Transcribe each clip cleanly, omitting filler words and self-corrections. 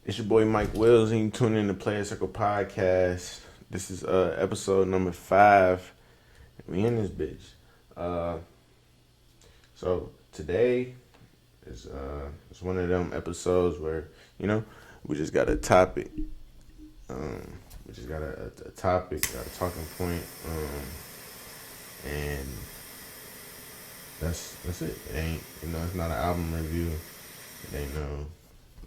It's your boy Mike Willz, and you tune in to Playas podcast. This is episode number 5. We in this bitch. Uh, so today is it's one of them episodes where we just got a topic. We just got a topic, got a talking point, and that's it. It ain't it's not an album review. It ain't no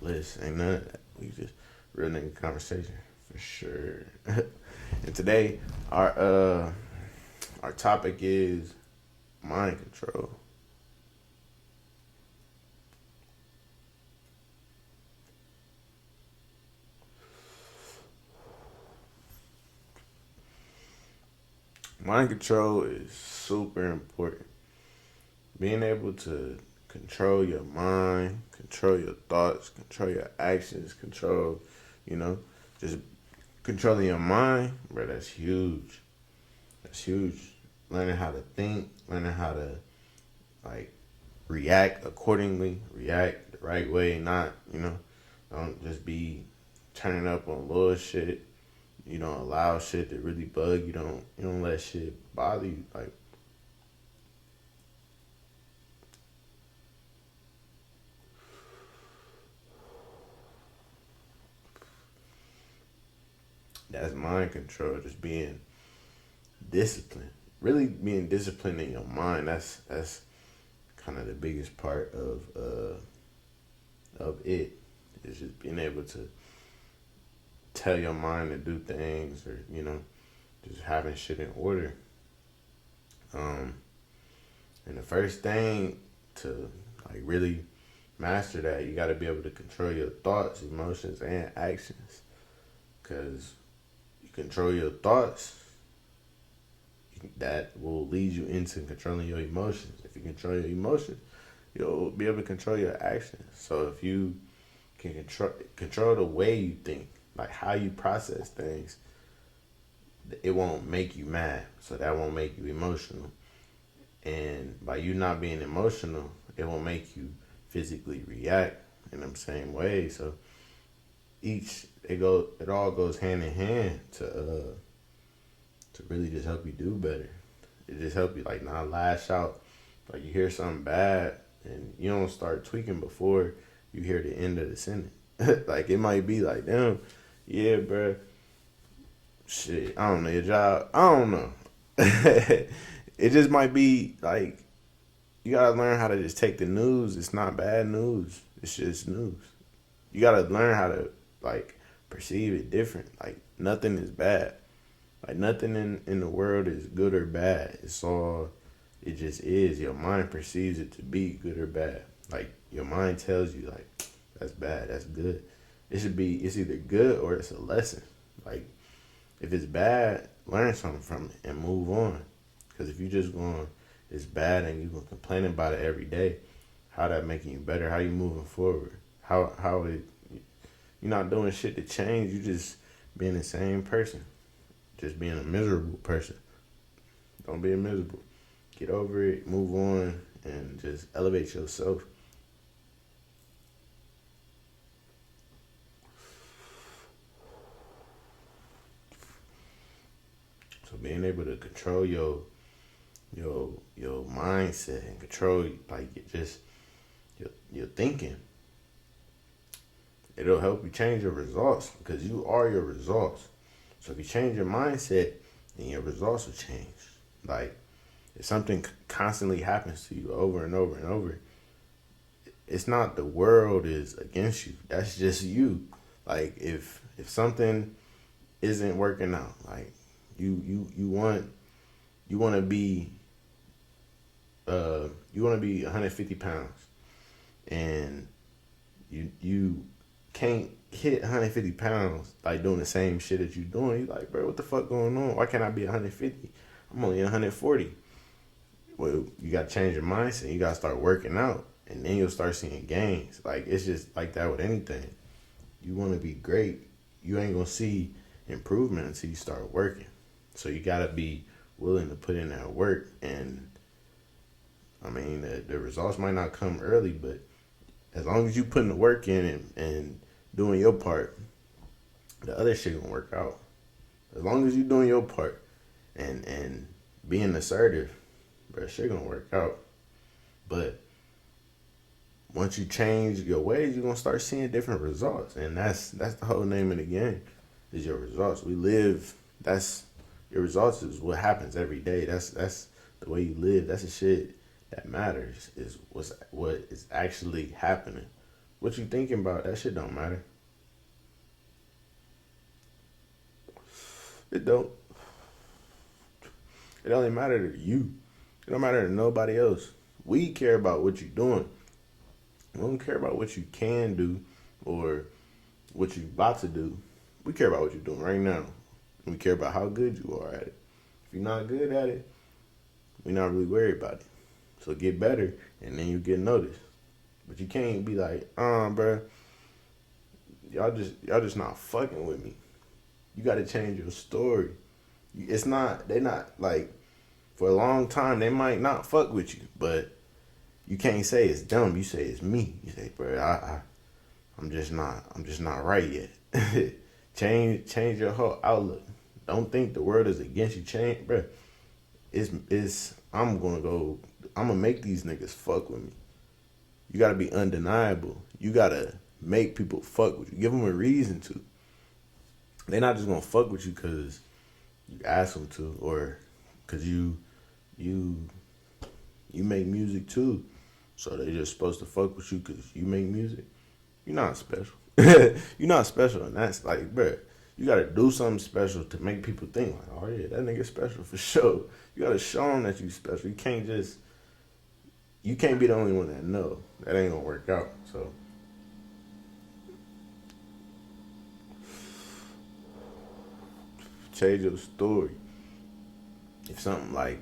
list, ain't none of that. We just real nigga conversation for sure. And today our topic is mind control. Mind control is super important. Being able to control your mind, control your thoughts, control your actions, you know, just controlling your mind, bro, that's huge. That's huge. Learning how to think, learning how to, like, react accordingly, react the right way, not, don't just be turning up on little shit. You don't allow shit to really bug you. You don't let shit bother you. Like, that's mind control. Just being disciplined. Really being disciplined in your mind. That's kind of the biggest part of it. Is just being able to tell your mind to do things, or just having shit in order. And the first thing to, like, really master that, you got to be able to control your thoughts, emotions, and actions. Because you control your thoughts, that will lead you into controlling your emotions. If you control your emotions, you'll be able to control your actions. So if you can control the way you think, like how you process things, it won't make you mad. So that won't make you emotional. And by you not being emotional, it won't make you physically react in them same ways. So it all goes hand in hand to really just help you do better. It just help you, like, not lash out. Like, you hear something bad and you don't start tweaking before you hear the end of the sentence. Like, it might be like, damn, yeah, bro, shit, I don't know your job. I don't know. It just might be like, you gotta learn how to just take the news. It's not bad news. It's just news. You gotta learn how to, like, perceive it different. Like, nothing is bad. Like, nothing in the world is good or bad. It just is. Your mind perceives it to be good or bad. Like, your mind tells you, like, that's bad, that's good. It's either good or it's a lesson. Like, if it's bad, learn something from it and move on. Because if you just going, it's bad, and you going to complain about it every day, how that making you better? How you moving forward? You're not doing shit to change. You just being the same person. Just being a miserable person. Don't be miserable. Get over it, move on, and just elevate yourself. So being able to control your mindset and control, like, just your thinking, it'll help you change your results, because you are your results. So if you change your mindset, then your results will change. Like, if something constantly happens to you over and over and over, it's not the world is against you. That's just you. Like, if something isn't working out, like, you want to be 150 pounds, and you can't hit 150 pounds, like, doing the same shit that you doing. You like, bro, what the fuck going on? Why can't I be 150? I'm only 140. Well, you got to change your mindset. You got to start working out, and then you'll start seeing gains. Like, it's just like that with anything. You want to be great, you ain't gonna see improvement until you start working. So you got to be willing to put in that work. And I mean, the results might not come early, but as long as you putting the work in and doing your part, the other shit gonna work out. As long as you doing your part and being assertive, bro, shit gonna work out. But once you change your ways, you're gonna start seeing different results, and that's the whole name of the game. Is your results. We live. That's your results is what happens every day. That's the way you live. That's the shit that matters. Is what is actually happening. What you thinking about? That shit don't matter. It don't. It only matter to you. It don't matter to nobody else. We care about what you're doing. We don't care about what you can do or what you about to do. We care about what you're doing right now. We care about how good you are at it. If you're not good at it, we're not really worried about it. So get better, and then you get noticed. But you can't be like, bro, y'all just not fucking with me. You got to change your story. It's not. They not like for a long time. They might not fuck with you, but you can't say it's them. You say it's me. You say, bro, I'm just not right yet. change your whole outlook. Don't think the world is against you. Change, bro. I'm gonna make these niggas fuck with me. You gotta be undeniable. You gotta make people fuck with you. Give them a reason to. They're not just gonna fuck with you because you ask them to, or because you make music too. So they just supposed to fuck with you because you make music. You're not special. You're not special, and that's like, bro, you gotta do something special to make people think like, oh yeah, that nigga special for sure. You gotta show them that you special. You can't be the only one that know. That ain't gonna work out. So change your story. If something like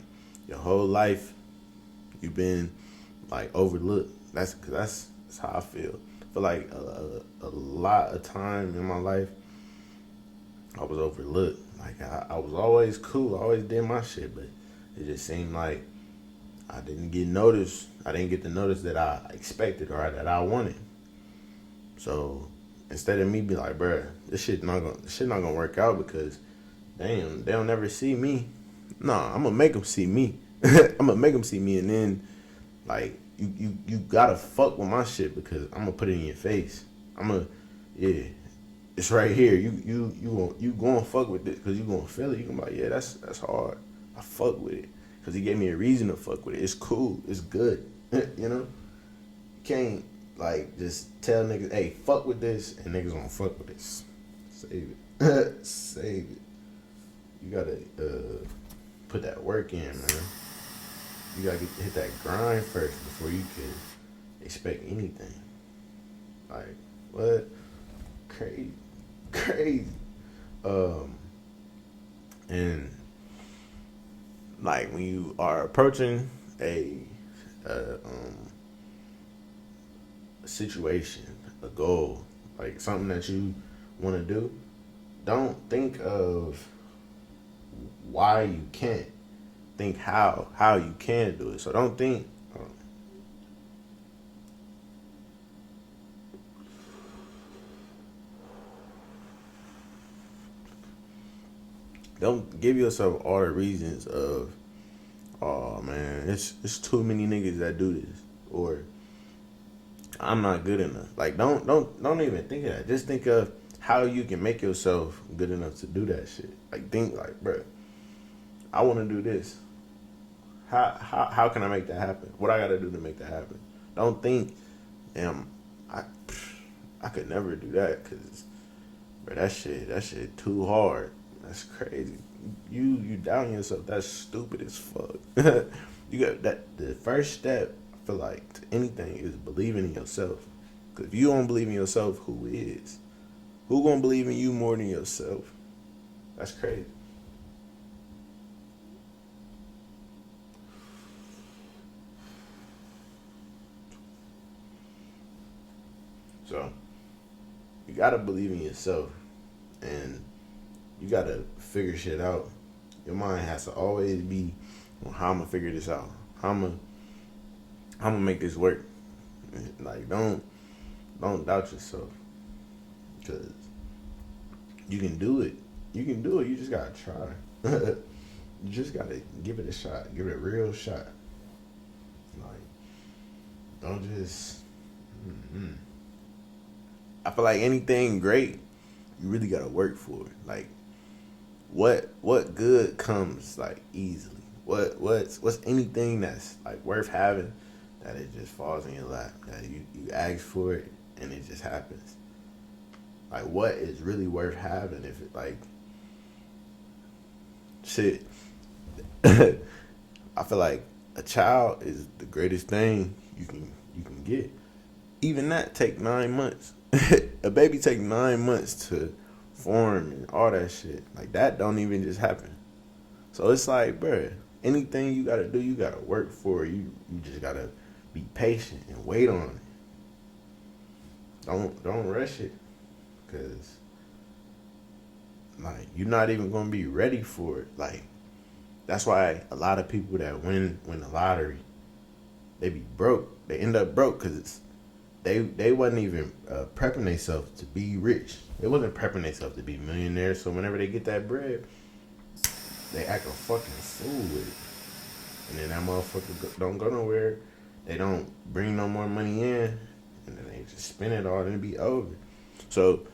your whole life you've been like overlooked, that's how I feel. I feel like a lot of time in my life I was overlooked. Like I was always cool, I always did my shit, but it just seemed like I didn't get noticed. I didn't get the notice that I expected or that I wanted. So instead of me be like, bruh, this shit not gonna work out because they'll never see me. Nah, I'm gonna make them see me. I'm gonna make them see me, and then like you gotta fuck with my shit because I'm gonna put it in your face. Yeah, it's right here. You gonna fuck with it because you gonna feel it. You gonna be like, yeah, that's hard. I fuck with it because he gave me a reason to fuck with it. It's cool. It's good. You know, you can't like just tell niggas, hey, fuck with this, and niggas gonna fuck with this. Save it. Save it. You gotta put that work in, man. You gotta hit that grind first before you can expect anything. Like what? Crazy. And like when you are approaching a situation, a goal, like something that you want to do, don't think of why you can't. Think how you can do it. So don't think don't give yourself all the reasons of, oh man, it's too many niggas that do this, or I'm not good enough. Like don't even think of that. Just think of how you can make yourself good enough to do that shit. Like think like, bro, I want to do this. How can I make that happen? What I gotta do to make that happen? Don't think, damn, I could never do that because, bro, that shit too hard. That's crazy. You down yourself. That's stupid as fuck. You got that. The first step, I feel like, to anything is believing in yourself. Cause if you don't believe in yourself, who is? Who gonna believe in you more than yourself? That's crazy. So you gotta believe in yourself, and you gotta figure shit out. Your mind has to always be on how I'm gonna figure this out. How I'm gonna make this work. Like don't doubt yourself. Cause you can do it. You can do it. You just gotta try. You just gotta give it a shot. Give it a real shot. Like, don't just. Mm-mm. I feel like anything great, you really gotta work for it. Like, what good comes like easily? What's anything that's like worth having that it just falls in your lap? That you ask for it and it just happens. Like, what is really worth having if it like shit? I feel like a child is the greatest thing you can get. Even that take 9 months. A baby take 9 months to form and all that shit. Like that don't even just happen. So it's like, bruh, anything you gotta do, you gotta work for it. You just gotta be patient and wait on it. Don't rush it, cause like you're not even gonna be ready for it. Like that's why a lot of people that win the lottery, they be broke. They end up broke because it's they wasn't even prepping themselves to be rich. They wasn't prepping themselves to be millionaires. So whenever they get that bread, they act a fucking fool with it. And then that motherfucker don't go nowhere. They don't bring no more money in. And then they just spend it all and it be over. So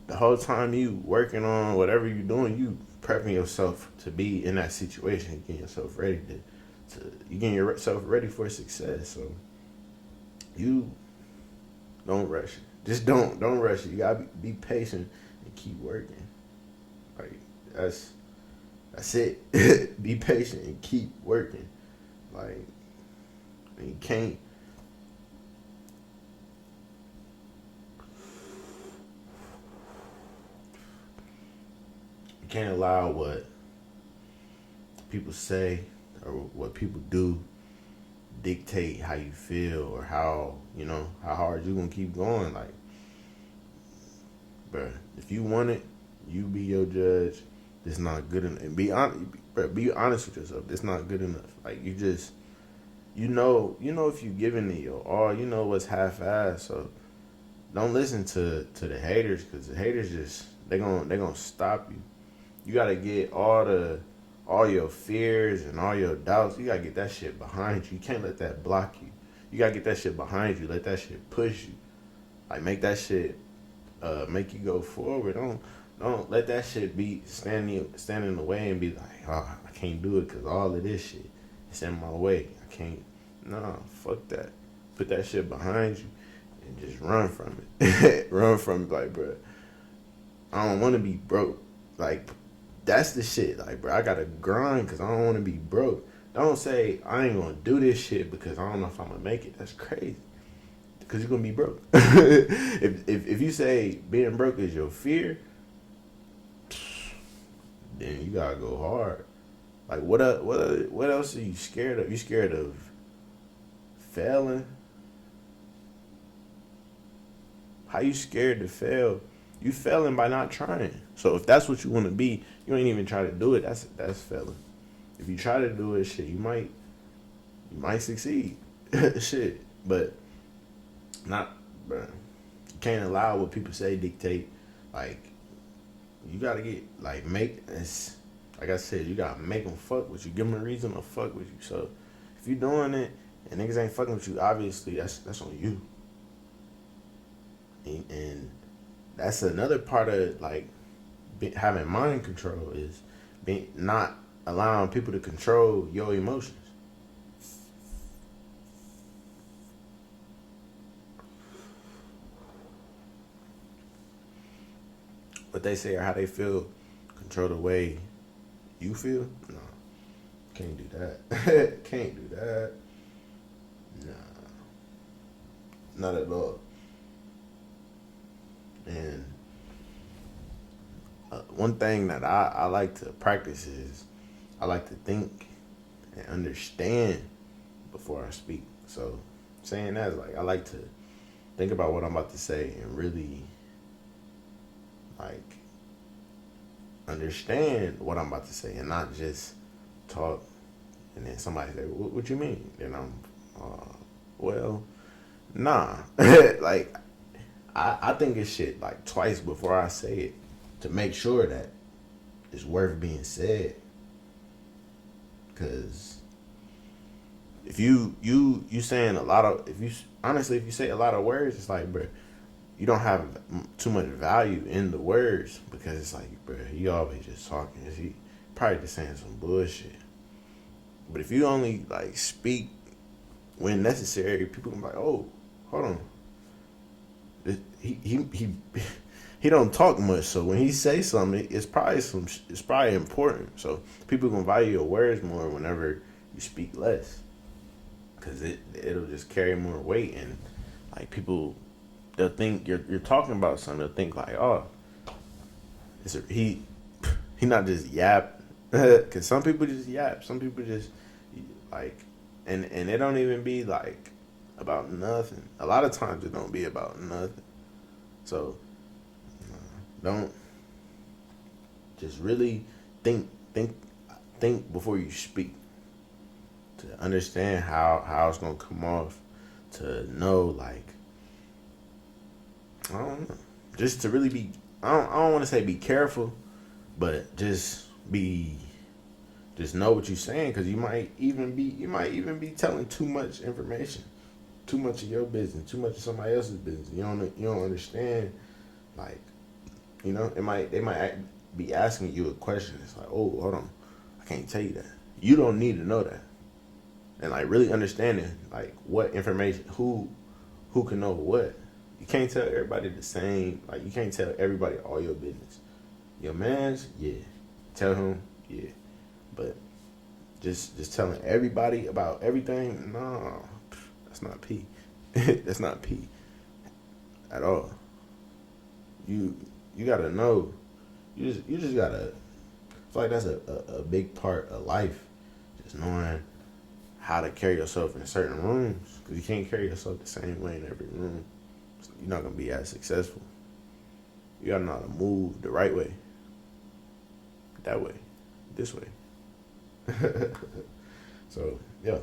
the whole time you working on whatever you doing, you prepping yourself to be in that situation, getting yourself ready to you getting yourself ready for success. So you don't rush it. Just don't rush it. You gotta be patient and keep working. Like that's it. Be patient and keep working. Like you can't. You can't allow what people say or what people do dictate how you feel or how hard you gonna keep going. Like, bruh, if you want it, you be your judge. It's not good enough. And be honest, bruh, be honest with yourself. It's not good enough. Like you just, if you giving it your all, you know what's half-assed. So don't listen to the haters, because the haters just they gonna stop you. You gotta get all your fears and all your doubts. You gotta get that shit behind you. You can't let that block you. You gotta get that shit behind you. Let that shit push you. Like make that shit make you go forward. Don't let that shit be standing in the way and be like, oh, I can't do it because all of this shit is in my way. I can't. No, fuck that. Put that shit behind you and just run from it. Run from it, like, bro. I don't want to be broke. Like, that's the shit. Like, bro, I gotta grind because I don't want to be broke. Don't say I ain't gonna do this shit because I don't know if I'm gonna make it. That's crazy. Because you're gonna be broke. if you say being broke is your fear, then you gotta go hard. Like, what else are you scared of? You scared of failing? How you scared to fail? You failing by not trying. So if that's what you want to be, you ain't even try to do it. That's failing. If you try to do it, shit, you might succeed. Shit, but not, bro. You can't allow what people say dictate. Like, you gotta get like I said, you gotta make them fuck with you. Give them a reason to fuck with you. So if you doing it and niggas ain't fucking with you, obviously that's on you. And that's another part of like having mind control is not allowing people to control your emotions. What they say or how they feel control the way you feel? No. Can't do that. Can't do that. Nah. Not at all. And one thing that I like to practice is I like to think and understand before I speak. So saying that is like I like to think about what I'm about to say and really like understand what I'm about to say and not just talk and then somebody say, what you mean? Then I'm, well, nah. Like, I think it's shit like twice before I say it to make sure that it's worth being said. Cause if you saying a lot of, if you honestly, if you say a lot of words, it's like, bro, you don't have too much value in the words, because it's like, bro, he always just talking. He probably just saying some bullshit. But if you only like speak when necessary, people can be like, oh, hold on. He he don't talk much, so when he say something, it's probably important. So people gonna value your words more whenever you speak less, because it'll just carry more weight, and like people, they'll think you're talking about something. They'll think like, oh, he not just yap, because some people just yap. Some people just like, and it don't even be like about nothing. A lot of times it don't be about nothing. So don't just really think before you speak, to understand how it's gonna come off, to know, like, I don't know, just to really be, I don't want to say be careful, but just know what you're saying, because you might even be telling too much information, too much of your business, too much of somebody else's business. You don't understand, like, they might be asking you a question. It's like, oh, hold on, I can't tell you that. You don't need to know that, and like really understanding like what information, who can know what. You can't tell everybody the same. Like, you can't tell everybody all your business. Your man's, yeah, tell him, yeah, but just telling everybody about everything, no, that's not P. That's not P at all. You gotta know. You just gotta. I feel like that's a big part of life. Just knowing how to carry yourself in certain rooms, because you can't carry yourself the same way in every room. You're not gonna be as successful. You gotta know how to move the right way, that way, this way. So yeah,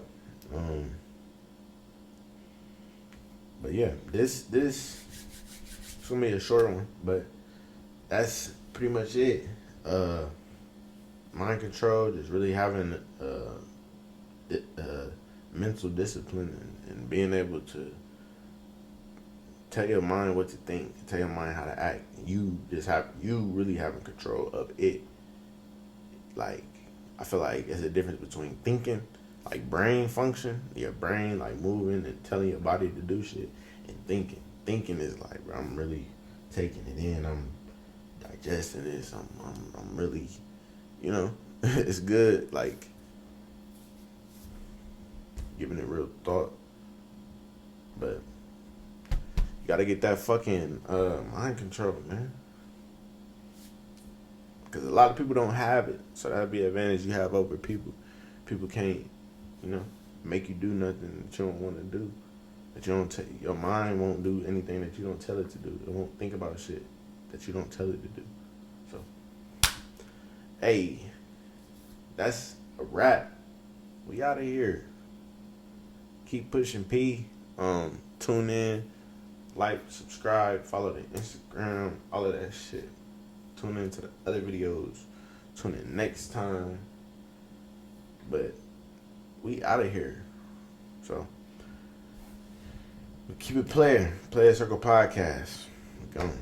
but yeah, this is gonna be a short one, but that's pretty much it. Mind control, just really having mental discipline, and being able to tell your mind what to think, tell your mind how to act. You really having control of it. Like, I feel like there's a difference between thinking, like brain function, your brain like moving and telling your body to do shit, and thinking. Thinking is like, bro, I'm really taking it in. I'm digesting this. I'm really, it's good. Like, giving it real thought, but you gotta get that fucking mind control, man. Because a lot of people don't have it, so that'd be an advantage you have over people. People can't, make you do nothing that you don't want to do. That you don't your mind won't do anything that you don't tell it to do. It won't think about shit that you don't tell it to do. So, hey, that's a wrap. We out of here. Keep pushing P. Tune in, like, subscribe, follow the Instagram, all of that shit. Tune in to the other videos. Tune in next time. But we out of here. So, keep it playing. Player Circle Podcast. We're going.